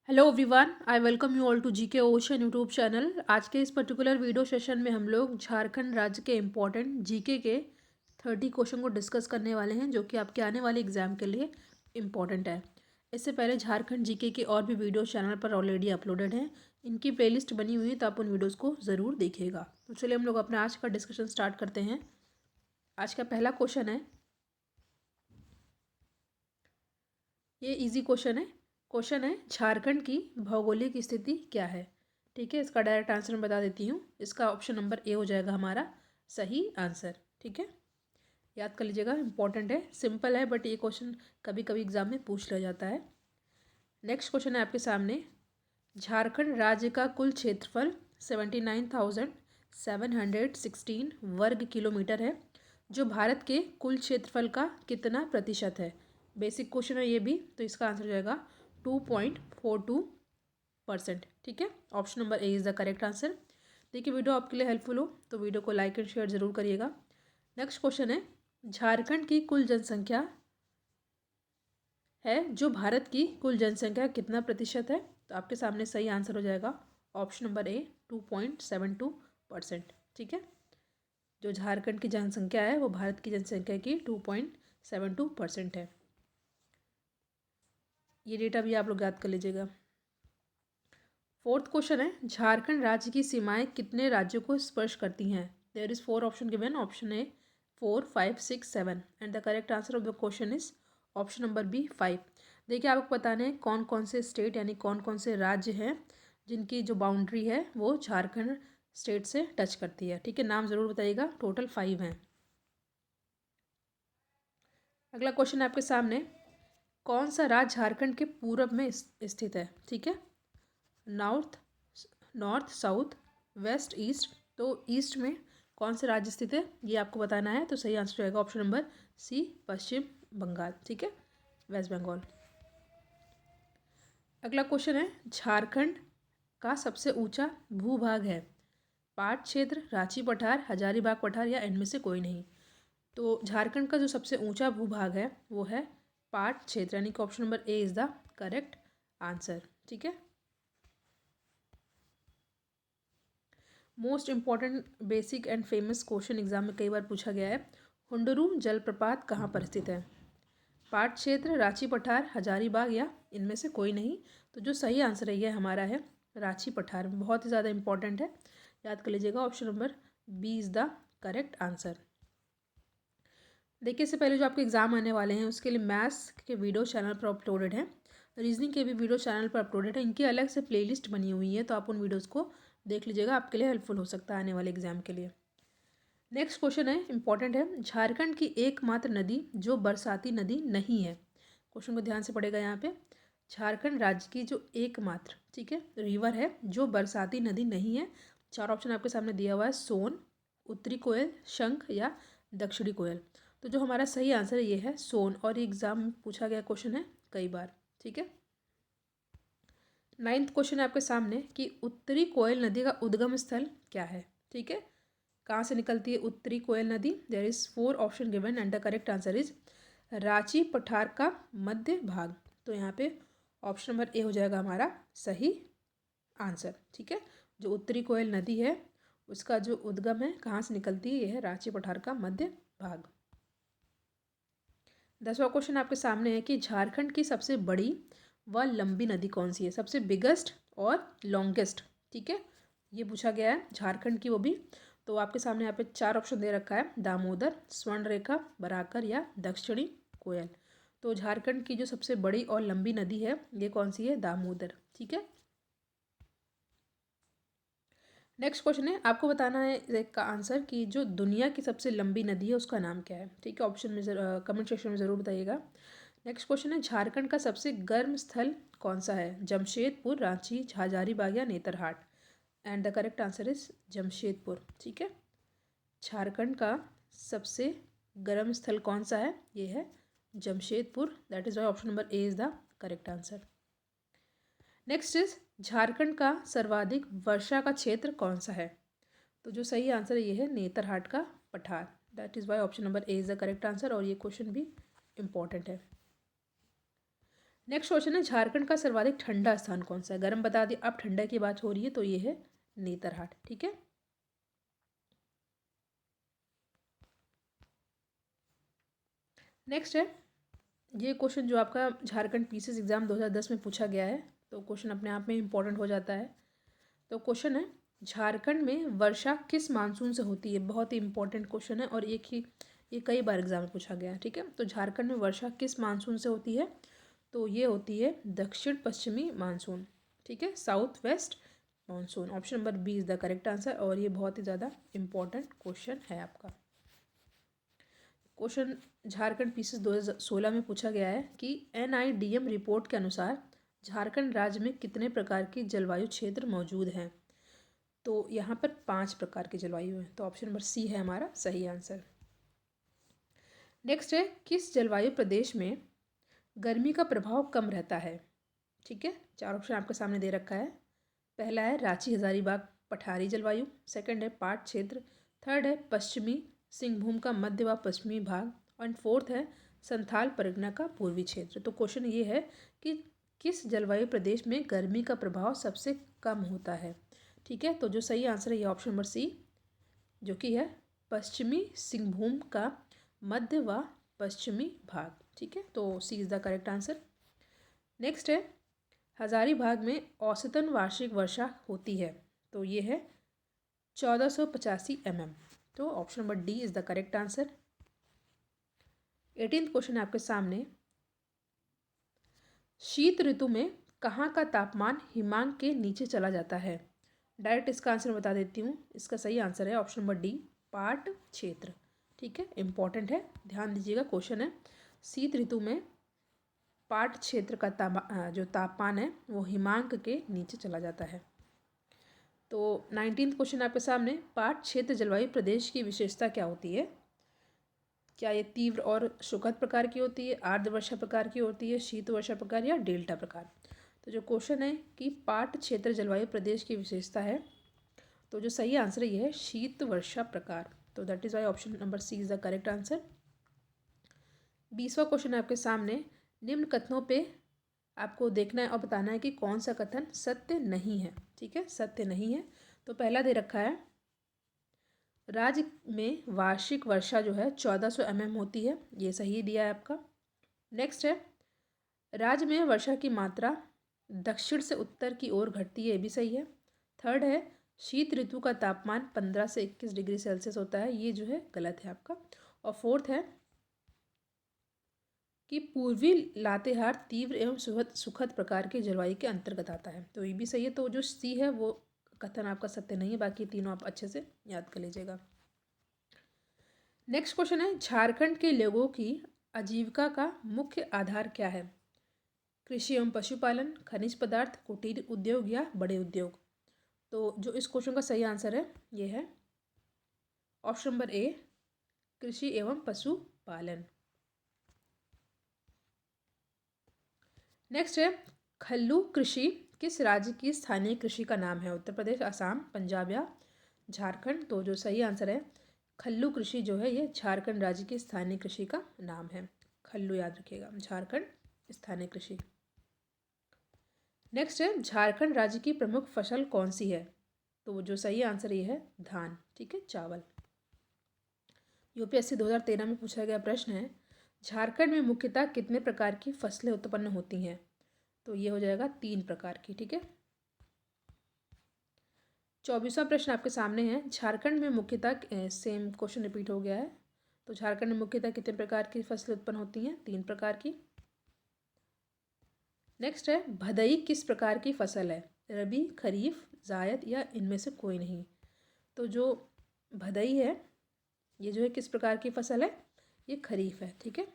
Hello everyone, I welcome you all to GK ocean YouTube channel. आज के इस particular video session में हम लोग झारखंड राज्य के इम्पोर्टेंट जीके के 30 क्वेश्चन को डिस्कस करने वाले हैं, जो कि आपके आने वाले एग्जाम के लिए इम्पोर्टेंट है। इससे पहले झारखंड जीके के और भी वीडियो चैनल पर ऑलरेडी अपलोडेड हैं। इनकी प्लेलिस्ट बनी हुई है, तो आप उन वीडियोज़ को ज़रूर देखिएगा। तो चलिए हम लोग अपना आज का डिस्कशन स्टार्ट करते हैं। आज का पहला क्वेश्चन है, ये इजी क्वेश्चन है झारखंड की भौगोलिक स्थिति क्या है। ठीक है, इसका डायरेक्ट आंसर मैं बता देती हूँ। इसका ऑप्शन नंबर ए हो जाएगा हमारा सही आंसर। ठीक है, याद कर लीजिएगा, इंपॉर्टेंट है, सिंपल है, बट ये क्वेश्चन कभी कभी एग्जाम में पूछ लिया जाता है। नेक्स्ट क्वेश्चन है आपके सामने, झारखंड राज्य का कुल क्षेत्रफल 79,716 वर्ग किलोमीटर है, जो भारत के कुल क्षेत्रफल का कितना प्रतिशत है। बेसिक क्वेश्चन है ये भी, तो इसका आंसर हो जाएगा 2.42%। ठीक है, option number A is the correct answer. देखिए, वीडियो आपके लिए हेल्पफुल हो तो वीडियो को लाइक एंड शेयर जरूर करिएगा। नेक्स्ट क्वेश्चन है, झारखंड की कुल जनसंख्या है जो भारत की कुल जनसंख्या कितना प्रतिशत है। तो आपके सामने सही आंसर हो जाएगा ऑप्शन नंबर ए 2.72%। ठीक है, जो झारखंड की जनसंख्या है वो भारत की जनसंख्या की 2.72% है। ये डेटा भी आप लोग याद कर लीजिएगा। फोर्थ क्वेश्चन है, झारखंड राज्य की सीमाएं कितने राज्यों को स्पर्श करती हैं। There is 4 option given, option A 4, 5, 6, 7 and the correct answer of the question is option number B 5। देखिए, आपको बताना है कौन कौन से स्टेट यानी कौन कौन से राज्य हैं जिनकी जो बाउंड्री है वो झारखंड स्टेट से टच करती है। ठीक है, नाम ज़रूर बताइएगा, टोटल 5 हैं। अगला क्वेश्चन है आपके सामने, कौन सा राज्य झारखंड के पूर्व में स्थित है। ठीक है, north north south west east, तो ईस्ट में कौन से राज्य स्थित है ये आपको बताना है। तो सही आंसर रहेगा ऑप्शन नंबर सी पश्चिम बंगाल। ठीक है, वेस्ट बंगाल। अगला क्वेश्चन है, झारखंड का सबसे ऊंचा भूभाग है। पाट क्षेत्र, रांची पठार, हजारीबाग पठार या इनमें से कोई नहीं। तो झारखंड का जो सबसे ऊंचा भूभाग है वो है पाट क्षेत्र, यानी कि option number A is the correct answer. ठीक है, most important basic and famous question exam में कई बार पूछा गया है, हुंडरू जलप्रपात कहाँ पर स्थित है। पाट क्षेत्र, रांची पठार, हजारीबाग या इनमें से कोई नहीं। तो जो सही आंसर है ये हमारा है रांची पठार। बहुत ही ज़्यादा इंपॉर्टेंट है, याद कर लीजिएगा, option number B is the correct answer. देखिए, इससे पहले जो आपके एग्जाम आने वाले हैं उसके लिए मैथ्स के वीडियो चैनल पर अपलोडेड है, रीजनिंग के भी वीडियो चैनल पर अपलोडेड है। इनकी अलग से प्लेलिस्ट बनी हुई है, तो आप उन वीडियोज़ को देख लीजिएगा, आपके लिए हेल्पफुल हो सकता है आने वाले एग्जाम के लिए। नेक्स्ट क्वेश्चन है, इंपॉर्टेंट है, झारखंड की एकमात्र नदी जो बरसाती नदी नहीं है। क्वेश्चन को ध्यान से पढ़ेगा यहाँ पे, झारखंड राज्य की जो एकमात्र, ठीक है, रिवर है जो बरसाती नदी नहीं है। 4 ऑप्शन आपके सामने दिया हुआ है, सोन, उत्तरी कोयल, शंख या दक्षिणी कोयल। तो जो हमारा सही आंसर है ये है सोन, और ये एग्जाम में पूछा गया क्वेश्चन है कई बार। ठीक है, 9th क्वेश्चन है आपके सामने कि उत्तरी कोयल नदी का उद्गम स्थल क्या है। ठीक है, कहाँ से निकलती है उत्तरी कोयल नदी। There is 4 option given and the correct answer is Ranchi पठार का मध्य भाग। तो यहाँ पे ऑप्शन नंबर ए हो जाएगा हमारा सही आंसर। ठीक है, जो उत्तरी कोयल नदी है उसका जो उद्गम है, कहाँ से निकलती है, यह है रांची पठार का मध्य भाग। 10वां क्वेश्चन आपके सामने है कि झारखंड की सबसे बड़ी व लंबी नदी कौन सी है, सबसे बिगेस्ट और लॉन्गेस्ट। ठीक है, ये पूछा गया है झारखंड की, वो भी। तो आपके सामने यहाँ पे 4 ऑप्शन दे रखा है, दामोदर, स्वर्णरेखा, बराकर या दक्षिणी कोयल। तो झारखंड की जो सबसे बड़ी और लंबी नदी है ये कौन सी है, दामोदर। ठीक है, नेक्स्ट क्वेश्चन है, आपको बताना है इसका आंसर कि जो दुनिया की सबसे लंबी नदी है उसका नाम क्या है। ठीक है, ऑप्शन में कमेंट सेक्शन में ज़रूर बताइएगा। नेक्स्ट क्वेश्चन है, झारखंड का सबसे गर्म स्थल कौन सा है, जमशेदपुर, रांची, हजारीबाग या Netarhat. And the correct answer is Jamshedpur. ठीक है, झारखंड का सबसे गर्म स्थल कौन सा है, ये है Jamshedpur. That is why option number A is the correct answer. Next is Jharkhand का सर्वाधिक वर्षा का क्षेत्र कौन सा है। तो जो सही आंसर है ये है नेतरहाट का पठार। That is why option number A is the correct answer, और ये क्वेश्चन भी इम्पॉर्टेंट है। नेक्स्ट क्वेश्चन है, झारखंड का सर्वाधिक ठंडा स्थान कौन सा है? गर्म बता दिया, अब ठंडा की बात हो रही है तो ये है नेतरहाट। ठीक है, नेक्स्ट है, ये क्वेश्चन जो आपका झारखंड पीसीएस एग्जाम 2010 में पूछा गया है, तो क्वेश्चन अपने आप में इम्पोर्टेंट हो जाता है। तो क्वेश्चन है, झारखंड में वर्षा किस मानसून से होती है? बहुत ही इंपॉर्टेंट क्वेश्चन है और ये कई बार एग्जाम में पूछा गया है। ठीक है, तो झारखंड में वर्षा किस मानसून से होती है? तो ये होती है दक्षिण पश्चिमी मानसून। ठीक है, south west monsoon. Option number B is the correct answer और ये बहुत ही ज़्यादा इंपॉर्टेंट क्वेश्चन है आपका। क्वेश्चन झारखंड पीसीएस 2016 में पूछा गया है कि एनआईडीएम रिपोर्ट के अनुसार झारखंड राज्य में कितने प्रकार के जलवायु क्षेत्र मौजूद हैं? तो यहाँ पर 5 प्रकार के जलवायु हैं, तो ऑप्शन नंबर सी है हमारा सही आंसर। नेक्स्ट है, किस जलवायु प्रदेश में गर्मी का प्रभाव कम रहता है? ठीक है, 4 ऑप्शन आपके सामने दे रखा है। पहला है रांची हजारीबाग पठारी जलवायु, सेकंड है पाट क्षेत्र, थर्ड है पश्चिमी सिंहभूम का मध्य व पश्चिमी भाग, एंड फोर्थ है संथाल परगना का पूर्वी क्षेत्र। तो क्वेश्चन ये है कि किस जलवायु प्रदेश में गर्मी का प्रभाव सबसे कम होता है? ठीक है, तो जो सही आंसर है ये ऑप्शन नंबर सी, जो कि है पश्चिमी सिंहभूम का मध्य व पश्चिमी भाग। ठीक है, तो C is the correct answer. Next है, हजारीबाग में औसतन वार्षिक वर्षा होती है, तो ये है 1485 mm। तो option number D is the correct answer. 18th question है आपके सामने, शीत ऋतु में कहाँ का तापमान हिमांक के नीचे चला जाता है? डायरेक्ट इसका आंसर बता देती हूँ। इसका सही आंसर है ऑप्शन नंबर डी, पाट क्षेत्र। ठीक है, इंपॉर्टेंट है, ध्यान दीजिएगा। क्वेश्चन है, शीत ऋतु में पाट क्षेत्र का जो तापमान है वो हिमांक के नीचे चला जाता है। तो 19th क्वेश्चन आपके सामने, पाट क्षेत्र जलवायु प्रदेश की विशेषता क्या होती है? क्या ये तीव्र और सुखद प्रकार की होती है, आर्द्र वर्षा प्रकार की होती है, शीत वर्षा प्रकार या डेल्टा प्रकार? तो जो क्वेश्चन है कि पाट क्षेत्र जलवायु प्रदेश की विशेषता है, तो जो सही आंसर है ये है शीत वर्षा प्रकार। तो that is why option number C is the correct answer. 20वां क्वेश्चन है आपके सामने, निम्न कथनों पे आपको देखना है और बताना है कि कौन सा कथन सत्य नहीं है। ठीक है, सत्य नहीं है। तो पहला दे रखा है, राज्य में वार्षिक वर्षा जो है 1400 mm होती है, ये सही दिया है आपका। नेक्स्ट है, राज्य में वर्षा की मात्रा दक्षिण से उत्तर की ओर घटती है, ये भी सही है। थर्ड है, शीत ऋतु का तापमान 15 से 21 डिग्री सेल्सियस होता है, ये जो है गलत है आपका। और फोर्थ है कि पूर्वी लातेहार तीव्र एवं सुखद प्रकार के जलवायु के अंतर्गत आता है, तो ये भी सही है। तो जो सी है वो कथन आपका सत्य नहीं है, बाकी तीनों आप अच्छे से याद कर लीजिएगा। नेक्स्ट क्वेश्चन है, झारखंड के लोगों की आजीविका का मुख्य आधार क्या है? कृषि एवं पशुपालन, खनिज पदार्थ, कुटीर उद्योग या बड़े उद्योग? तो जो इस क्वेश्चन का सही आंसर है ये है ऑप्शन नंबर ए, कृषि एवं पशुपालन। नेक्स्ट है, खल्लू कृषि किस राज्य की स्थानीय कृषि का नाम है? उत्तर प्रदेश, असम, पंजाब या झारखंड? तो जो सही आंसर है, खल्लू कृषि जो है ये झारखंड राज्य की स्थानीय कृषि का नाम है। खल्लू याद रखिएगा, झारखंड स्थानीय कृषि। नेक्स्ट है, झारखंड राज्य की प्रमुख फसल कौन सी है? तो जो सही आंसर ये है धान। ठीक है, चावल। यूपीएससी 2013 में पूछा गया प्रश्न है, झारखंड में मुख्यतः कितने प्रकार की फसलें उत्पन्न होती हैं? तो ये हो जाएगा 3 प्रकार की। ठीक है, 24वां प्रश्न आपके सामने है, झारखंड में मुख्यतः सेम क्वेश्चन रिपीट हो गया है। तो झारखंड में मुख्यतः कितने प्रकार की फसलें उत्पन्न होती हैं? 3 प्रकार की। नेक्स्ट है, भदई किस प्रकार की फसल है? रबी, खरीफ, जायद या इनमें से कोई नहीं? तो जो भदई है ये जो है किस प्रकार की फसल है? ये खरीफ है। ठीक है,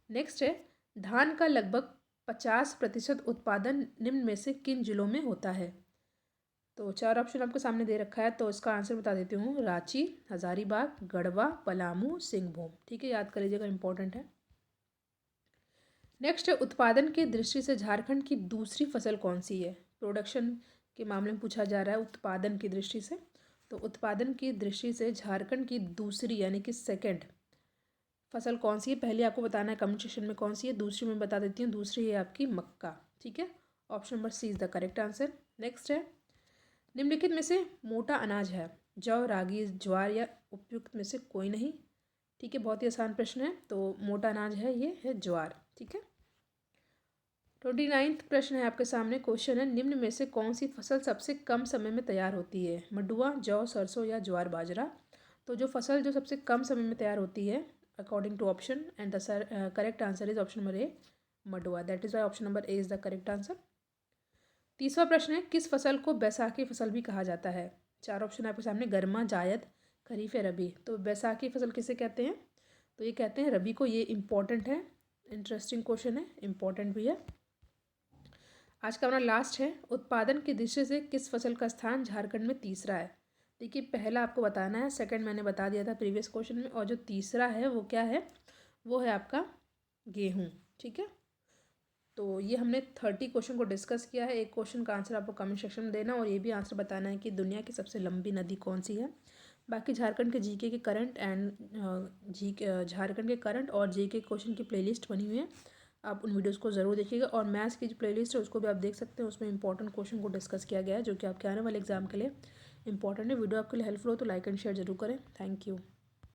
नेक्स्ट है, धान का लगभग 50% उत्पादन निम्न में से किन जिलों में होता है? तो 4 ऑप्शन आपके सामने दे रखा है, तो इसका आंसर बता देती हूँ, रांची, हजारीबाग, गढ़वा, पलामू, सिंहभूम। ठीक है, याद कर लीजिएगा, इंपॉर्टेंट है। नेक्स्ट है, उत्पादन की दृष्टि से झारखंड की दूसरी फसल कौन सी है? प्रोडक्शन के मामले में पूछा जा रहा है, उत्पादन की दृष्टि से। तो उत्पादन की दृष्टि से झारखंड की दूसरी यानी कि सेकंड फसल कौन सी है पहले आपको बताना है कमेंट सेक्शन में कौन सी है। दूसरी मैं बता देती हूँ, दूसरी है आपकी मक्का। ठीक है, option number C is the correct answer. Next है, निम्नलिखित में से मोटा अनाज है जौ, रागी, ज्वार या उपयुक्त में से कोई नहीं। ठीक है, बहुत ही आसान प्रश्न है। तो मोटा अनाज है, ये है ज्वार। ठीक है, 29वां प्रश्न है आपके सामने। क्वेश्चन है, निम्न में से कौन सी फसल सबसे कम समय में तैयार होती है? मडुआ, जौ, सरसों या ज्वार बाजरा। तो जो फसल जो सबसे कम समय में तैयार होती है according to option, and the correct answer is option number A, मडुआ। That is why option number A is the correct answer. तीसरा प्रश्न है, किस फसल को बैसाखी फसल भी कहा जाता है? चार ऑप्शन आपके सामने, गर्मा, जायद, खरीफ या रबी। तो बैसाखी फसल किसे कहते हैं? तो ये कहते हैं रबी को। ये इंपॉर्टेंट है, इंटरेस्टिंग क्वेश्चन है, इंपॉर्टेंट भी है। आज का हमारा लास्ट है, उत्पादन की दृष्टि से किस फसल का स्थान झारखंड में तीसरा है? देखिए, पहला आपको बताना है, सेकंड मैंने बता दिया था प्रीवियस क्वेश्चन में, और जो तीसरा है वो क्या है? वो है आपका गेहूँ। ठीक है, तो ये हमने 30 क्वेश्चन को डिस्कस किया है। एक क्वेश्चन का आंसर आपको कमेंट सेक्शन में देना, और ये भी आंसर बताना है कि दुनिया की सबसे लंबी नदी कौन सी है। बाकी झारखंड के जीके के करंट एंड झारखंड के करंट और जीके क्वेश्चन की प्लेलिस्ट बनी हुई है, आप उन वीडियोस को ज़रूर देखिएगा। और मैथ्स की जो प्लेलिस्ट है उसको भी आप देख सकते हैं, उसमें इंपॉर्टेंट क्वेश्चन को डिस्कस किया गया है जो कि आपके आने वाले एग्जाम के लिए इंपॉर्टेंट है। वीडियो आपके लिए हेल्पफुल हो तो लाइक एंड शेयर जरूर करें। Thank you.